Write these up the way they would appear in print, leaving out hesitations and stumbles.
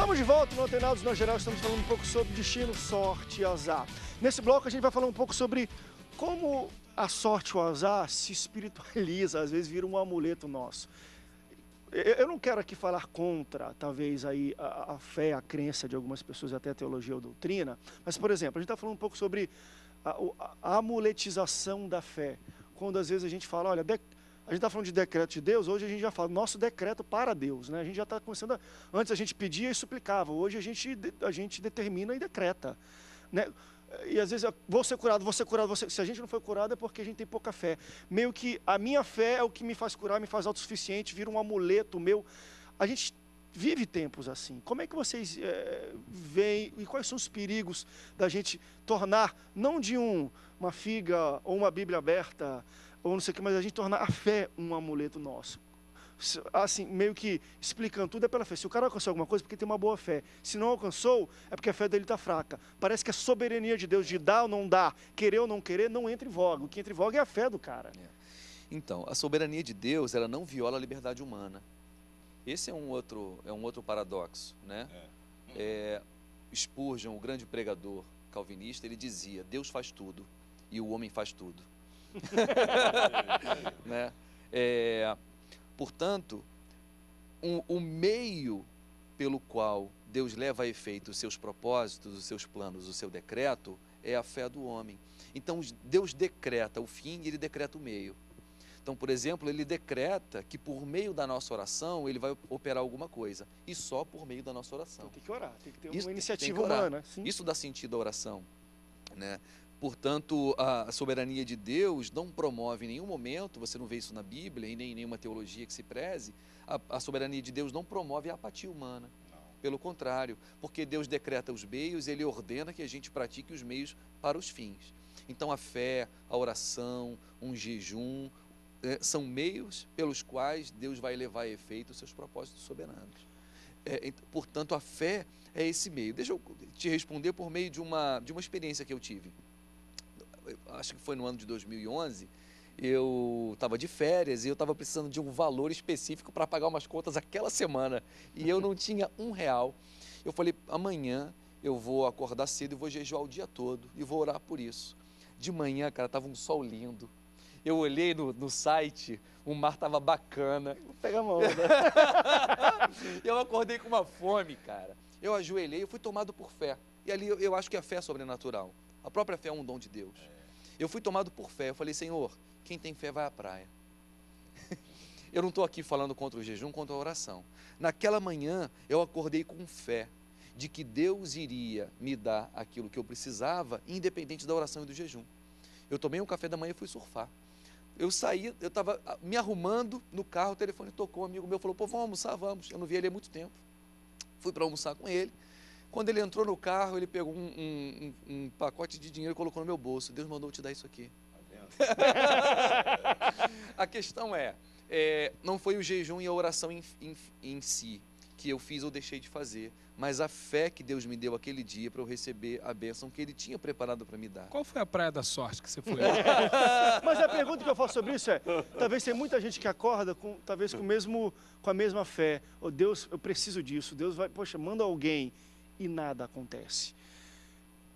Estamos de volta no Antenados na Geral, estamos falando um pouco sobre destino, sorte e azar. Nesse bloco a gente vai falar um pouco sobre como a sorte ou o azar se espiritualiza, às vezes vira um amuleto nosso. Eu não quero aqui falar contra, talvez, aí, a fé, a crença de algumas pessoas, até a teologia ou doutrina, mas, por exemplo, a gente está falando um pouco sobre a amuletização da fé. Quando às vezes a gente fala, olha, a gente está falando de decreto de Deus, hoje a gente já fala, nosso decreto para Deus, né? A gente já está começando, antes a gente pedia e suplicava, hoje a gente determina e decreta, né? E às vezes, vou ser curado, se a gente não foi curado é porque a gente tem pouca fé. Meio que a minha fé é o que me faz curar, me faz autossuficiente, vira um amuleto meu. A gente vive tempos assim. Como é que vocês veem e quais são os perigos da gente tornar, não de uma figa ou uma Bíblia aberta, ou não sei o que, mas a gente tornar a fé um amuleto nosso? Assim, meio que explicando tudo é pela fé. Se o cara alcançou alguma coisa, é porque tem uma boa fé. Se não alcançou, é porque a fé dele está fraca. Parece que a soberania de Deus de dar ou não dar, querer ou não querer, não entra em voga. O que entra em voga é a fé do cara. Então, a soberania de Deus, ela não viola a liberdade humana. Esse é um outro paradoxo, né? Spurgeon, o grande pregador calvinista, ele dizia, Deus faz tudo e o homem faz tudo. Né? Portanto, o meio pelo qual Deus leva a efeito os seus propósitos, os seus planos, o seu decreto, é a fé do homem. Então, Deus decreta o fim e ele decreta o meio. Então, por exemplo, ele decreta que por meio da nossa oração, ele vai operar alguma coisa. E só por meio da nossa oração. Então, tem que orar, tem que ter Isso, uma iniciativa tem que orar. humana. Sim. Isso dá sentido à oração, né? Portanto, a soberania de Deus não promove em nenhum momento, você não vê isso na Bíblia e nem em nenhuma teologia que se preze, a soberania de Deus não promove a apatia humana. Não. Pelo contrário, porque Deus decreta os meios, Ele ordena que a gente pratique os meios para os fins. Então a fé, a oração, um jejum, são meios pelos quais Deus vai levar a efeito os seus propósitos soberanos. Portanto, a fé é esse meio. Deixa eu te responder por meio de uma experiência que eu tive. Acho que foi no ano de 2011, eu estava de férias e eu estava precisando de um valor específico para pagar umas contas aquela semana e eu não tinha R$1. Eu falei, amanhã eu vou acordar cedo e vou jejuar o dia todo e vou orar por isso. De manhã, cara, estava um sol lindo. Eu olhei no site, o mar estava bacana. Vou pegar a mão, né? Eu acordei com uma fome, cara. Eu ajoelhei, eu fui tomado por fé. E ali eu acho que a fé é sobrenatural. A própria fé é um dom de Deus. Eu fui tomado por fé. Eu falei, Senhor, quem tem fé vai à praia. Eu não estou aqui falando contra o jejum, contra a oração. Naquela manhã, eu acordei com fé de que Deus iria me dar aquilo que eu precisava, independente da oração e do jejum. Eu tomei um café da manhã e fui surfar. Eu saí, eu estava me arrumando no carro, o telefone tocou, um amigo meu falou, pô, vamos almoçar, vamos. Eu não vi ele há muito tempo. Fui para almoçar com ele. Quando ele entrou no carro, ele pegou um pacote de dinheiro e colocou no meu bolso. Deus mandou eu te dar isso aqui. A questão não foi o jejum e a oração em si que eu fiz ou deixei de fazer, mas a fé que Deus me deu aquele dia para eu receber a bênção que Ele tinha preparado para me dar. Qual foi a praia da sorte que você foi? Mas a pergunta que eu faço sobre isso talvez tem muita gente que acorda com a mesma fé. Oh, Deus, eu preciso disso. Deus vai, poxa, manda alguém e nada acontece.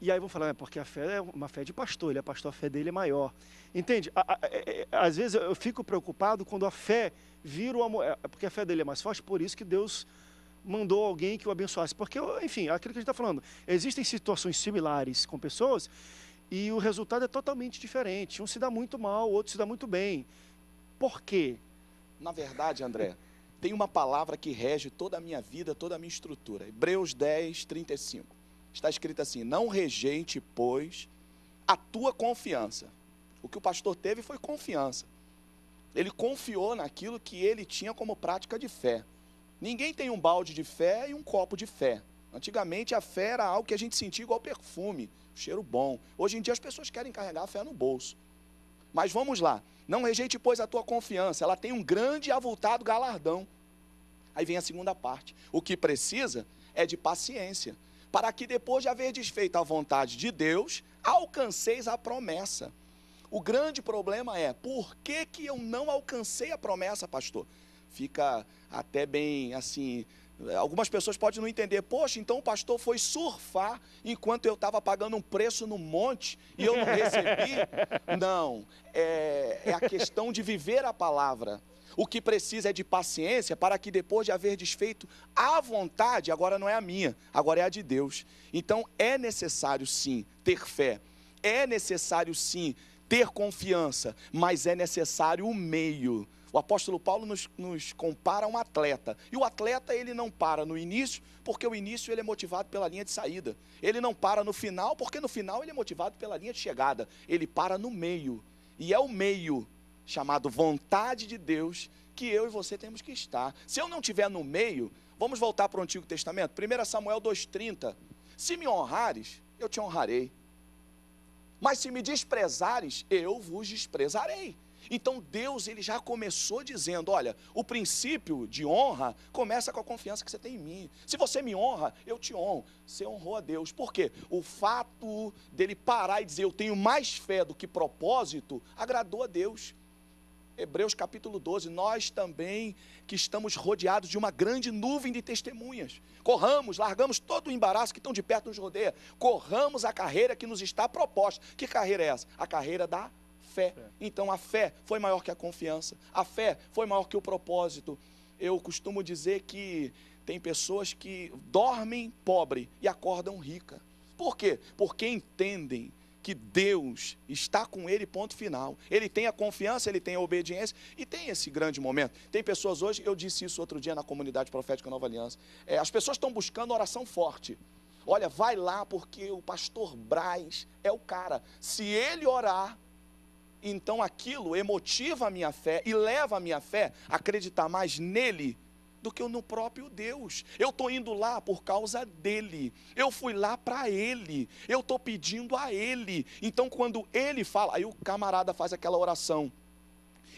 E aí vão falar, porque a fé é uma fé de pastor, ele é pastor, a fé dele é maior. Entende? Às vezes eu fico preocupado quando a fé vira o amor, porque a fé dele é mais forte, por isso que Deus mandou alguém que o abençoasse. Porque, enfim, aquilo que a gente está falando, existem situações similares com pessoas e o resultado é totalmente diferente. Um se dá muito mal, o outro se dá muito bem. Por quê? Na verdade, André, tem uma palavra que rege toda a minha vida, toda a minha estrutura. Hebreus 10, 35. Está escrito assim, não rejeite, pois, a tua confiança. O que o pastor teve foi confiança. Ele confiou naquilo que ele tinha como prática de fé. Ninguém tem um balde de fé e um copo de fé. Antigamente a fé era algo que a gente sentia igual perfume, cheiro bom. Hoje em dia as pessoas querem carregar a fé no bolso. Mas vamos lá, não rejeite, pois, a tua confiança. Ela tem um grande e avultado galardão. Aí vem a segunda parte. O que precisa é de paciência, para que depois de haver desfeito a vontade de Deus, alcanceis a promessa. O grande problema é, por que eu não alcancei a promessa, pastor? Fica até bem, assim, Algumas pessoas podem não entender, poxa, então o pastor foi surfar enquanto eu estava pagando um preço no monte e eu não recebi? Não, é a questão de viver a palavra. O que precisa é de paciência para que depois de haver desfeito a vontade, agora não é a minha, agora é a de Deus. Então é necessário sim ter fé, é necessário sim ter confiança, mas é necessário o meio. O apóstolo Paulo nos compara a um atleta. E o atleta, ele não para no início, porque o início ele é motivado pela linha de saída. Ele não para no final, porque no final ele é motivado pela linha de chegada. Ele para no meio. E é o meio, chamado vontade de Deus, que eu e você temos que estar. Se eu não estiver no meio, vamos voltar para o Antigo Testamento. 1 Samuel 2,30. Se me honrares, eu te honrarei. Mas se me desprezares, eu vos desprezarei. Então Deus, ele já começou dizendo, olha, o princípio de honra começa com a confiança que você tem em mim. Se você me honra, eu te honro. Você honrou a Deus. Por quê? O fato dele parar e dizer, eu tenho mais fé do que propósito, agradou a Deus. Hebreus capítulo 12, nós também que estamos rodeados de uma grande nuvem de testemunhas. Corramos, largamos todo o embaraço que estão de perto nos rodeia. Corramos a carreira que nos está proposta. Que carreira é essa? A carreira da fé. Então a fé foi maior que a confiança, a fé foi maior que o propósito. Eu costumo dizer que tem pessoas que dormem pobre e acordam rica. Por quê? Porque entendem que Deus está com ele, ponto final. Ele tem a confiança, ele tem a obediência e tem esse grande momento. Tem pessoas hoje, eu disse isso outro dia na comunidade profética Nova Aliança, as pessoas estão buscando oração forte. Olha, vai lá porque o pastor Braz é o cara. Se ele orar, então aquilo emotiva a minha fé e leva a minha fé a acreditar mais nele do que no próprio Deus. Eu estou indo lá por causa dele. Eu fui lá para ele. Eu estou pedindo a ele. Então quando ele fala, aí o camarada faz aquela oração,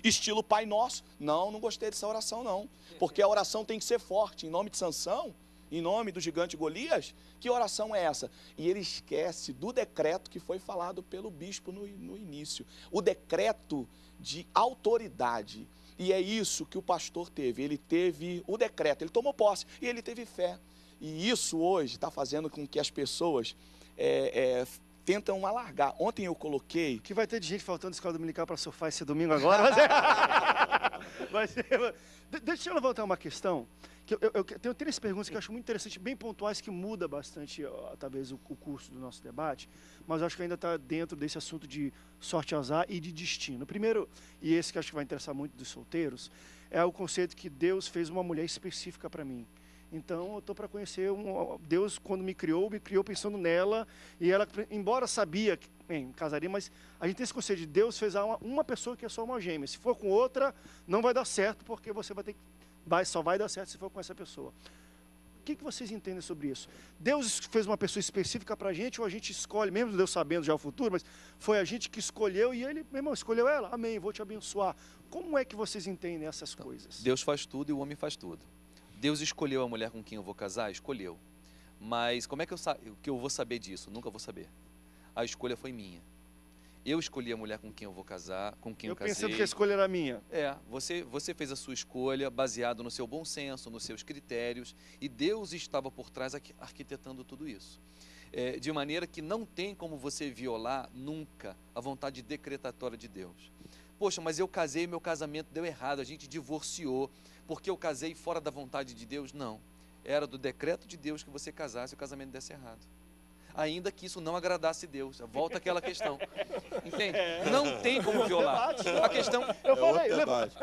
estilo Pai Nosso. Não gostei dessa oração não. Porque a oração tem que ser forte. Em nome de Sansão, em nome do gigante Golias, que oração é essa? E ele esquece do decreto que foi falado pelo bispo no início. O decreto de autoridade. E é isso que o pastor teve. Ele teve o decreto, ele tomou posse e ele teve fé. E isso hoje está fazendo com que as pessoas tentam alargar. Ontem eu coloquei... O que vai ter de gente faltando escola dominical para surfar esse domingo agora? Deixa eu levantar uma questão. Eu tenho 3 perguntas que eu acho muito interessantes, bem pontuais, que muda bastante, talvez, o curso do nosso debate, mas eu acho que ainda está dentro desse assunto de sorte e azar e de destino. Primeiro, e esse que eu acho que vai interessar muito dos solteiros, é o conceito que Deus fez uma mulher específica para mim. Então, eu estou para conhecer Deus, quando me criou pensando nela, e ela, embora sabia que casaria, mas a gente tem esse conceito de Deus fez uma pessoa que é só uma gêmea. Se for com outra, não vai dar certo, porque você vai ter que só vai dar certo se for com essa pessoa. O que vocês entendem sobre isso? Deus fez uma pessoa específica para a gente, ou a gente escolhe, mesmo Deus sabendo já o futuro, mas foi a gente que escolheu e ele, meu irmão, escolheu ela, amém, vou te abençoar. Como é que vocês entendem essas coisas? Deus faz tudo e o homem faz tudo. Deus escolheu a mulher com quem eu vou casar? Escolheu. Mas como é que eu vou saber disso? Nunca vou saber. A escolha foi minha. Eu escolhi a mulher com quem eu vou casar, com quem eu casei. Pensando que a escolha era minha. Você fez a sua escolha baseado no seu bom senso, nos seus critérios, e Deus estava por trás arquitetando tudo isso. De maneira que não tem como você violar nunca a vontade decretatória de Deus. Poxa, mas eu casei e meu casamento deu errado, a gente divorciou, porque eu casei fora da vontade de Deus? Não. Era do decreto de Deus que você casasse e o casamento desse errado. Ainda que isso não agradasse Deus. Volta àquela questão. Entende? Não tem como violar. A questão... Eu falei,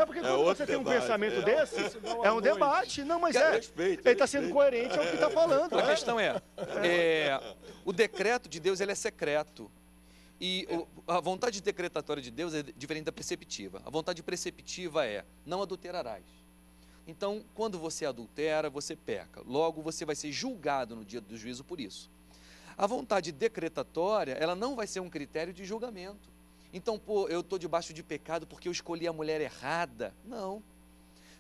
porque quando você tem um pensamento desse, é um debate. Não, mas ele está sendo coerente ao que está falando. A questão o decreto de Deus ele é secreto. E a vontade decretatória de Deus é diferente da preceptiva. A vontade preceptiva é, não adulterarás. Então, quando você adultera, você peca. Logo, você vai ser julgado no dia do juízo por isso. A vontade decretatória, ela não vai ser um critério de julgamento. Então, eu estou debaixo de pecado porque eu escolhi a mulher errada. Não.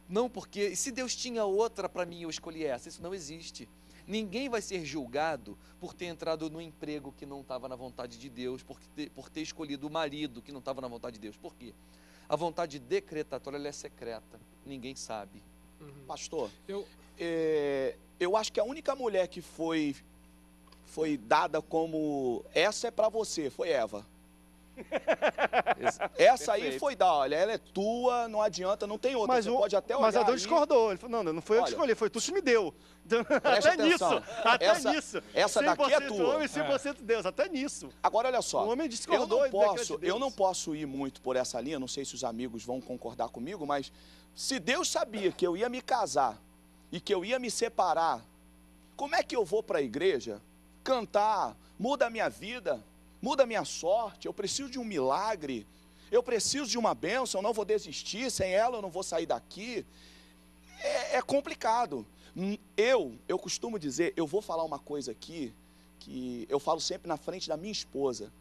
Não, porque se Deus tinha outra para mim, eu escolhi essa. Isso não existe. Ninguém vai ser julgado por ter entrado no emprego que não estava na vontade de Deus, por ter escolhido o marido que não estava na vontade de Deus. Por quê? A vontade decretatória ela é secreta. Ninguém sabe. Pastor, Eu, eu acho que a única mulher que foi dada como essa é para você, foi Eva. Essa aí Perfeito. foi da, olha, ela é tua, não adianta, não tem outra. Você pode até olhar mas Adão aí. discordou. Ele falou, não foi eu que Olha, escolhi, foi tu que me deu. preste Até nisso, atenção. até nisso. Essa daqui é 100% tua. homem, 100% Deus, até nisso. Agora, olha só. O homem Eu discordou não e decretou posso, de Deus. eu não posso ir muito por essa linha, não sei se os amigos vão concordar comigo, mas se Deus sabia que eu ia me casar e que eu ia me separar, como é que eu vou para a igreja cantar, muda a minha vida, muda a minha sorte, eu preciso de um milagre, eu preciso de uma bênção, eu não vou desistir, sem ela eu não vou sair daqui. É complicado. Eu costumo dizer, eu vou falar uma coisa aqui, que eu falo sempre na frente da minha esposa,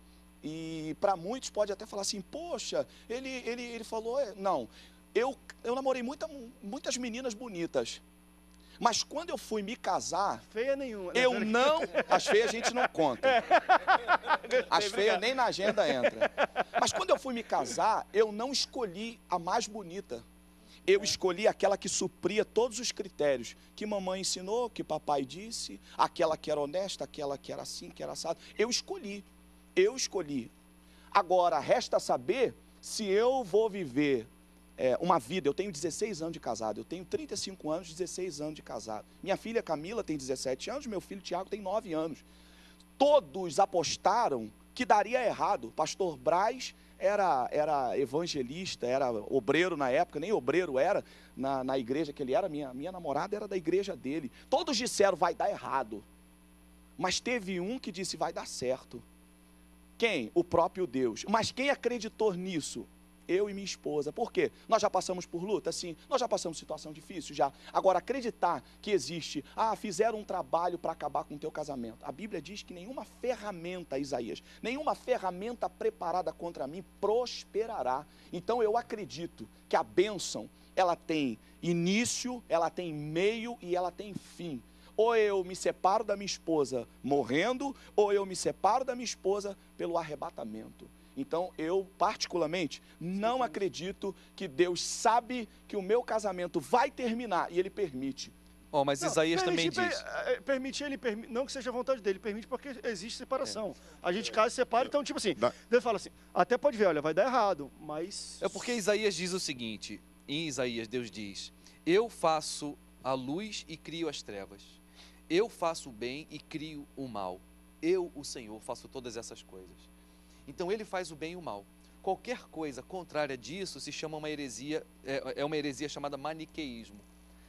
e para muitos pode até falar assim, poxa, ele falou, não, eu namorei muitas meninas bonitas, mas quando eu fui me casar, Feia nenhuma. né? eu não, as feias a gente não conta, as feias nem na agenda entra, mas quando eu fui me casar, eu não escolhi a mais bonita, eu escolhi aquela que supria todos os critérios que mamãe ensinou, que papai disse, aquela que era honesta, aquela que era assim, que era assado. Eu escolhi. Agora, resta saber se eu vou viver uma vida. Eu tenho 16 anos de casado, eu tenho 35 anos, 16 anos de casado. Minha filha Camila tem 17 anos, meu filho Tiago tem 9 anos. Todos apostaram que daria errado. Pastor Braz era evangelista, era obreiro na época, nem obreiro era na igreja que ele era, minha namorada era da igreja dele. Todos disseram, vai dar errado. Mas teve um que disse, vai dar certo. Quem? O próprio Deus. Mas quem acreditou nisso? Eu e minha esposa. Por quê? Nós já passamos por luta? Sim. Nós já passamos situação difícil? Já. Agora, acreditar que existe, fizeram um trabalho para acabar com o teu casamento. A Bíblia diz que nenhuma ferramenta, Isaías, nenhuma ferramenta preparada contra mim prosperará. Então, eu acredito que a bênção, ela tem início, ela tem meio e ela tem fim. Ou eu me separo da minha esposa morrendo, ou eu me separo da minha esposa pelo arrebatamento. Então, eu, particularmente, não acredito que Deus sabe que o meu casamento vai terminar e Ele permite. Mas Isaías também diz. Permite, não que seja a vontade dele, permite porque existe separação. A gente casa e separa, então, tipo assim, Deus fala assim, até pode ver, olha, vai dar errado, mas... É porque Isaías diz o seguinte, em Isaías Deus diz, eu faço a luz e crio as trevas, eu faço o bem e crio o mal, eu, o Senhor, faço todas essas coisas. Então ele faz o bem e o mal. Qualquer coisa contrária disso se chama uma heresia, é uma heresia chamada maniqueísmo.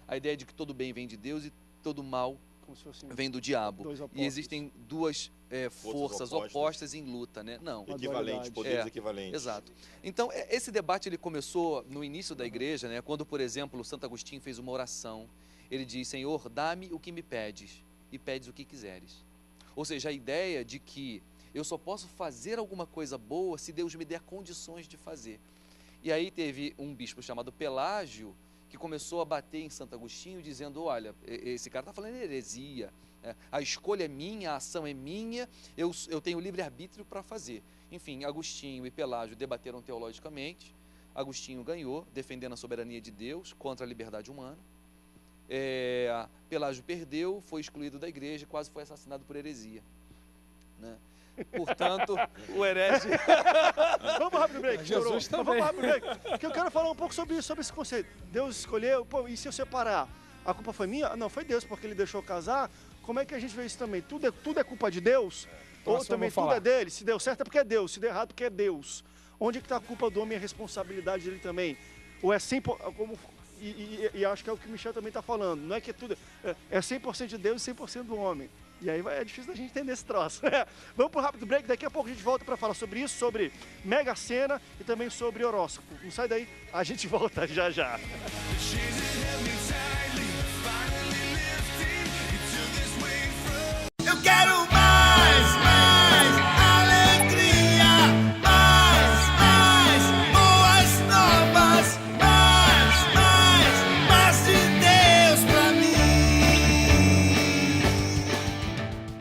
A ideia de que todo bem vem de Deus e todo mal vem do diabo. E existem duas forças opostas em luta, né? Não. Equivalente, poderes equivalentes. Exato. Então, esse debate ele começou no início da igreja, né? Quando, por exemplo, Santo Agostinho fez uma oração. Ele diz, Senhor, dá-me o que me pedes e pedes o que quiseres. Ou seja, a ideia de que eu só posso fazer alguma coisa boa se Deus me der condições de fazer. E aí teve um bispo chamado Pelágio, que começou a bater em Santo Agostinho, dizendo, olha, esse cara está falando heresia, a escolha é minha, a ação é minha, eu tenho livre-arbítrio para fazer. Enfim, Agostinho e Pelágio debateram teologicamente, Agostinho ganhou, defendendo a soberania de Deus contra a liberdade humana. Pelágio perdeu, foi excluído da igreja, quase foi assassinado por heresia, né? Portanto, o herege... Vamos rápido break, Jesus também. Vamos rápido break, porque eu quero falar um pouco sobre esse conceito. Deus escolheu, e se eu separar? A culpa foi minha? Não, foi Deus, porque Ele deixou eu casar. Como é que a gente vê isso também? Tudo é culpa de Deus? Ou também tudo é dele? Se deu certo é porque é Deus, se deu errado é porque é Deus. Onde é que está a culpa do homem e a responsabilidade dele também? Ou é 100%, como... E acho que é o que o Michel também está falando. Não é que tudo é 100% de Deus e 100% do homem. E aí é difícil da gente entender esse troço. Vamos para um rápido break, daqui a pouco a gente volta para falar sobre isso, sobre Mega Sena e também sobre horóscopo. Não sai daí, a gente volta já já.